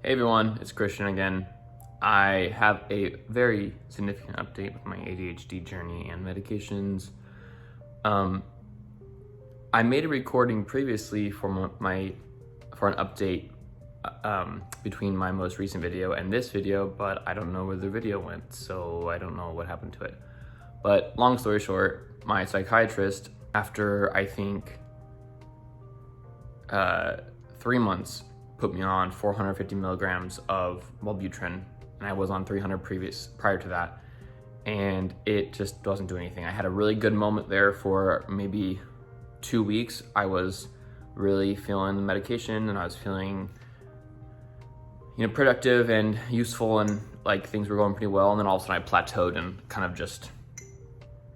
Hey everyone, it's Christian again. I have a very significant update with my ADHD journey and medications. I made a recording previously for an update between my most recent video and this video, but I don't know where the video went, so I don't know what happened to it. But long story short, my psychiatrist, after I think 3 months, put me on 450 milligrams of Wellbutrin, and I was on 300 prior to that, and it just doesn't do anything. I had a really good moment there for maybe 2 weeks. I was really feeling the medication, and I was feeling, productive and useful, and like things were going pretty well. And then all of a sudden, I plateaued and kind of just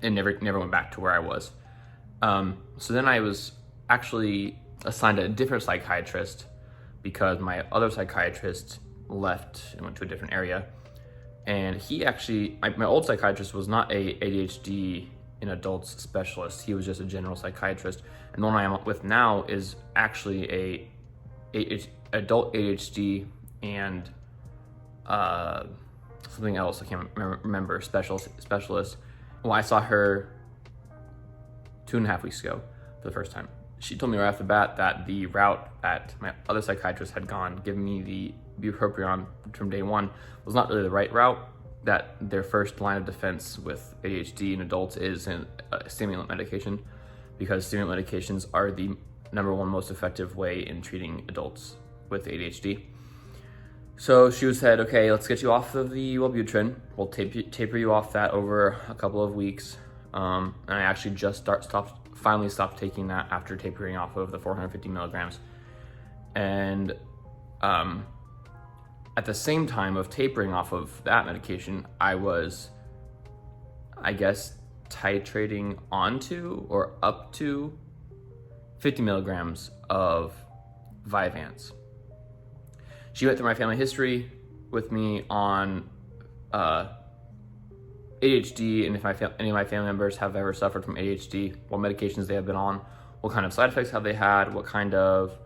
it never went back to where I was. So then I was actually assigned a different psychiatrist, because my other psychiatrist left and went to a different area. And he actually, my old psychiatrist was not a ADHD in adults specialist. He was just a general psychiatrist. And the one I'm with now is actually a adult ADHD and something else, I can't remember, specialist. Well, I saw her 2.5 weeks ago for the first time. She told me right off the bat that the route that my other psychiatrist had gone, giving me the bupropion from day one, was not really the right route, that their first line of defense with ADHD in adults is a stimulant medication, because stimulant medications are the #1 most effective way in treating adults with ADHD. So she said, okay, let's get you off of the Wellbutrin. We'll taper you off that over a couple of weeks. And I actually just finally stopped taking that after tapering off of the 450 milligrams. And at the same time of tapering off of that medication, I was, I guess, titrating onto or up to 50 milligrams of Vyvanse. She went through my family history with me on ADHD, and if any of my family members have ever suffered from ADHD, what medications they have been on, what kind of side effects have they had, what kind of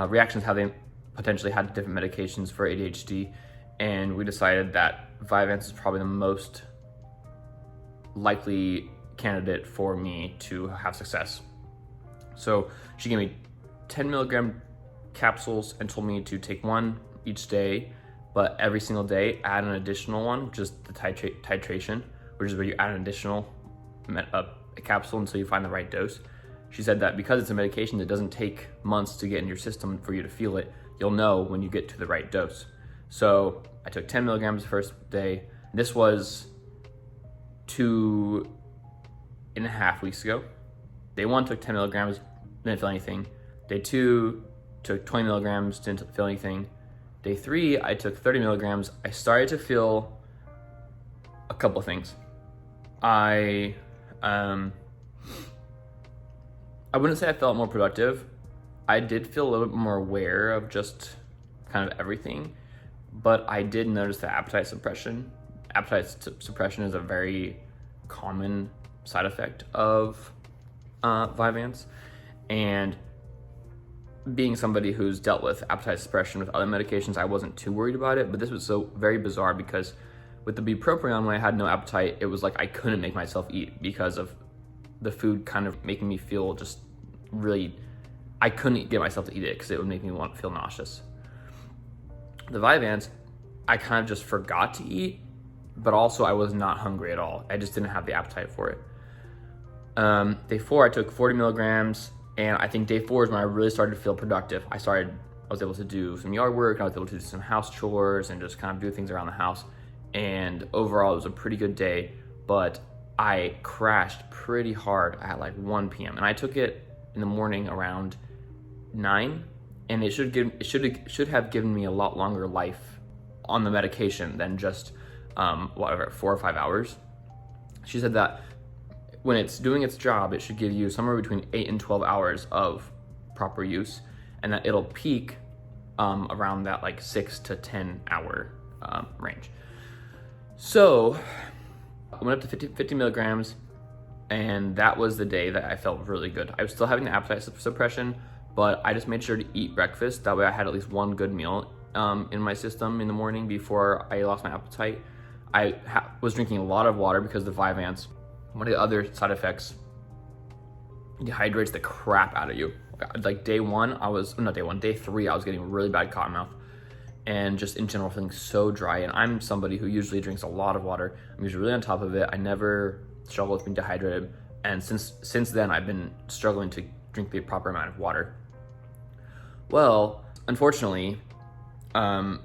reactions have they potentially had to different medications for ADHD. And we decided that Vyvanse is probably the most likely candidate for me to have success. So she gave me 10 milligram capsules and told me to take one each day, but every single day add an additional one, which is the titration, which is where you add an additional capsule until you find the right dose. She said that because it's a medication that doesn't take months to get in your system for you to feel it, you'll know when you get to the right dose. So I took 10 milligrams the first day. This was 2.5 weeks ago. Day 1 took 10 milligrams, didn't feel anything. Day 2 took 20 milligrams, didn't feel anything. Day 3, I took 30 milligrams. I started to feel a couple of things. I wouldn't say I felt more productive. I did feel a little bit more aware of just kind of everything, but I did notice the appetite suppression. Appetite suppression is a very common side effect of Vyvanse, and being somebody who's dealt with appetite suppression with other medications, I wasn't too worried about it. But this was so very bizarre, because with the bupropion, when I had no appetite, it was like I couldn't make myself eat because of the food kind of making me feel just really, I couldn't get myself to eat it because it would make me feel nauseous. The Vyvanse, I kind of just forgot to eat, but also I was not hungry at all. I just didn't have the appetite for it. Day 4, I took 40 milligrams. And I think day 4 is when I really started to feel productive. I was able to do some yard work, and I was able to do some house chores and just kind of do things around the house. And overall, it was a pretty good day, but I crashed pretty hard at like 1 p.m. And I took it in the morning around 9, and it should have given me a lot longer life on the medication than just 4 or 5 hours. She said that when it's doing its job, it should give you somewhere between 8 and 12 hours of proper use, and that it'll peak around that like 6 to 10 hour range. So I went up to 50 milligrams, and that was the day that I felt really good. I was still having the appetite suppression, but I just made sure to eat breakfast. That way I had at least one good meal in my system in the morning before I lost my appetite. I was drinking a lot of water because of the Vyvanse. One of the other side effects, it dehydrates the crap out of you. Like day 3, I was getting really bad cotton mouth and just in general feeling so dry. And I'm somebody who usually drinks a lot of water. I'm usually really on top of it. I never struggle with being dehydrated. And since then, I've been struggling to drink the proper amount of water. Well, unfortunately, I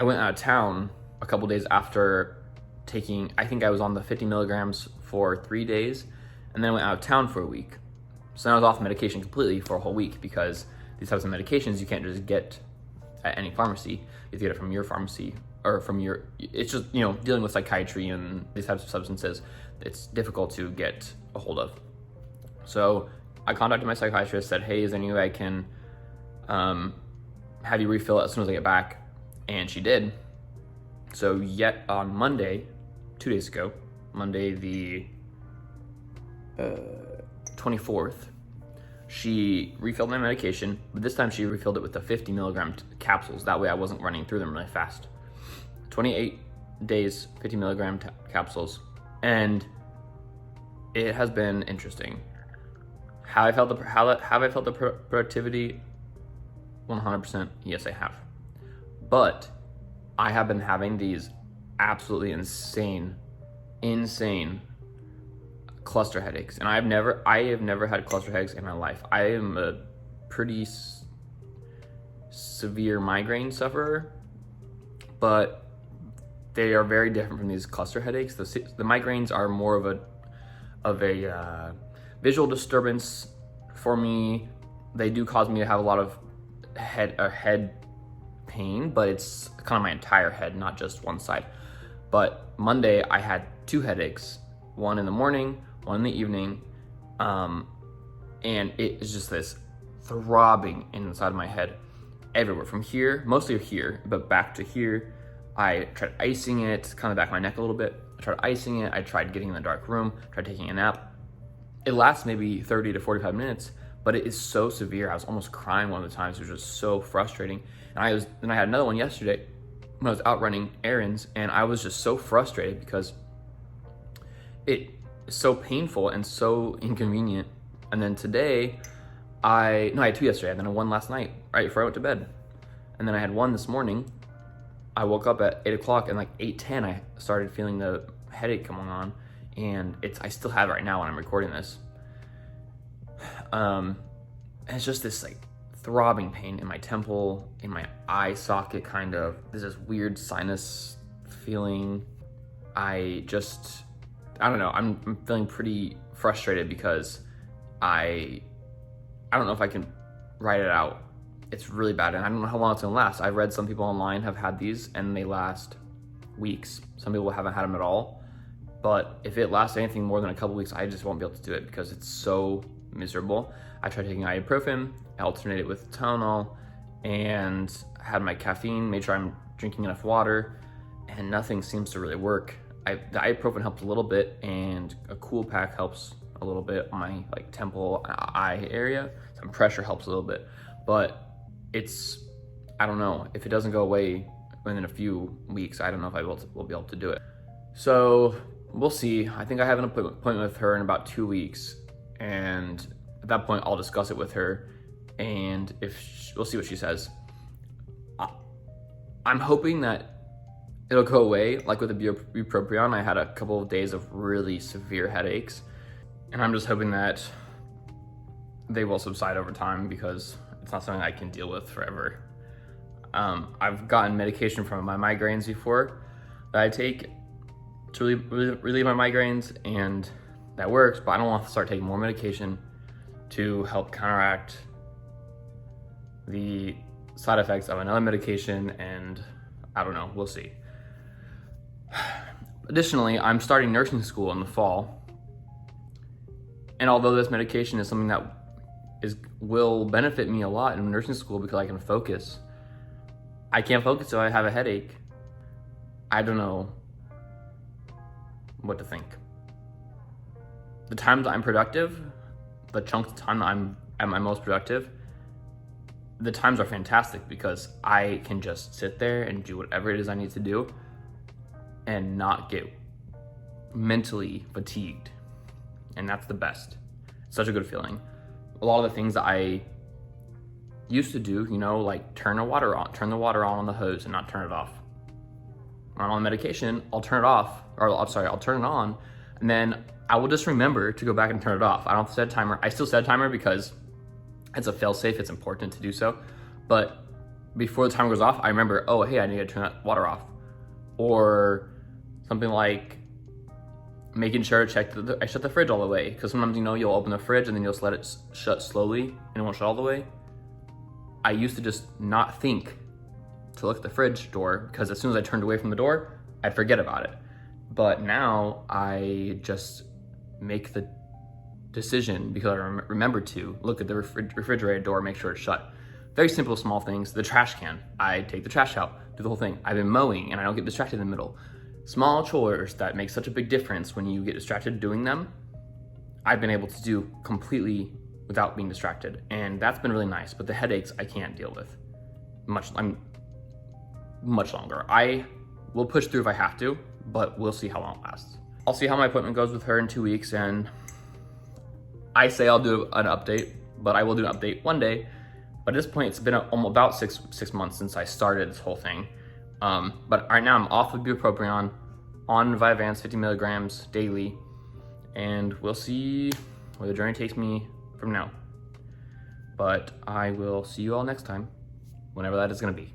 went out of town a couple days after taking, I think I was on the 50 milligrams for 3 days, and then I went out of town for a week. So then I was off medication completely for a whole week, because these types of medications you can't just get at any pharmacy. You have to get it from your pharmacy, or from your, it's just, dealing with psychiatry and these types of substances, it's difficult to get a hold of. So I contacted my psychiatrist, said, hey, is there any way I can have you refill it as soon as I get back? And she did. So yet on Monday, 2 days ago, Monday the 24th, she refilled my medication, but this time she refilled it with the 50 milligram capsules. That way I wasn't running through them really fast. 28 days, 50 milligram capsules. And it has been interesting. Have I felt the productivity? 100%, yes I have. But I have been having these absolutely insane cluster headaches, and I have never had cluster headaches in my life. I am a pretty severe migraine sufferer, but they are very different from these cluster headaches. The migraines are more of a visual disturbance for me. They do cause me to have a lot of head pain, but it's kind of my entire head, not just one side. But Monday I had 2 headaches, one in the morning, one in the evening, and it is just this throbbing inside of my head everywhere, from here, mostly here, but back to here. I tried icing it, kind of back my neck a little bit. I tried icing it, I tried getting in the dark room, tried taking a nap. It lasts maybe 30 to 45 minutes, but it is so severe. I was almost crying one of the times. It was just so frustrating. And I had another one yesterday when I was out running errands, and I was just so frustrated because it is so painful and so inconvenient. And then today, I had 2 yesterday, and then I had 1 last night, right before I went to bed. And then I had 1 this morning. I woke up at 8 o'clock, and like 8:10, I started feeling the headache coming on, and I still have it right now when I'm recording this. And it's just this like throbbing pain in my temple, in my eye socket, kind of. There's this weird sinus feeling. I don't know, I'm feeling pretty frustrated because I don't know if I can write it out. It's really bad, and I don't know how long it's gonna last. I've read some people online have had these and they last weeks. Some people haven't had them at all. But if it lasts anything more than a couple weeks, I just won't be able to do it because it's so miserable. I tried taking ibuprofen, I alternated with Tylenol, and had my caffeine, made sure I'm drinking enough water, and nothing seems to really work. The ibuprofen helps a little bit, and a cool pack helps a little bit on my like temple, eye area. Some pressure helps a little bit, but I don't know, if it doesn't go away within a few weeks, I don't know if will be able to do it. So we'll see. I think I have an appointment with her in about 2 weeks, and at that point I'll discuss it with her, and we'll see what she says. I'm hoping that it'll go away. Like with the bupropion, I had a couple of days of really severe headaches, and I'm just hoping that they will subside over time because it's not something I can deal with forever. I've gotten medication from my migraines before that I take to relieve my migraines, and that works, but I don't want to start taking more medication to help counteract the side effects of another medication, and I don't know, we'll see. Additionally, I'm starting nursing school in the fall, and although this medication is something that will benefit me a lot in nursing school because I can focus, I can't focus if I have a headache. I don't know what to think. The times I'm productive, the chunks of time that I'm at my most productive, the times are fantastic because I can just sit there and do whatever it is I need to do and not get mentally fatigued. And that's the best. Such a good feeling. A lot of the things that I used to do, you know, like turn the water on the hose and not turn it off. When I'm on medication, I'll turn it off, or I'm sorry, I'll turn it on, and then I will just remember to go back and turn it off. I don't set a timer. I still set a timer because it's a fail-safe, it's important to do so. But before the timer goes off, I remember, oh, hey, I need to turn that water off. Or something like making sure to check I shut the fridge all the way. Because sometimes, you know, you'll open the fridge and then you'll just let it shut slowly and it won't shut all the way. I used to just not think to look at the fridge door because as soon as I turned away from the door, I'd forget about it. But now I just make the decision because I remember to look at the refrigerator door, make sure it's shut. Very simple, small things. The trash can, I take the trash out, do the whole thing. I've been mowing and I don't get distracted in the middle. Small chores that make such a big difference when you get distracted doing them, I've been able to do completely without being distracted. And that's been really nice, but the headaches I can't deal with much longer. I will push through if I have to, but we'll see how long it lasts. I'll see how my appointment goes with her in 2 weeks, and I say I'll do an update, but I will do an update one day. But at this point, it's been about six months since I started this whole thing. But right now I'm off of bupropion, on Vyvanse 50 milligrams daily, and we'll see where the journey takes me from now. But I will see you all next time, whenever that is gonna be.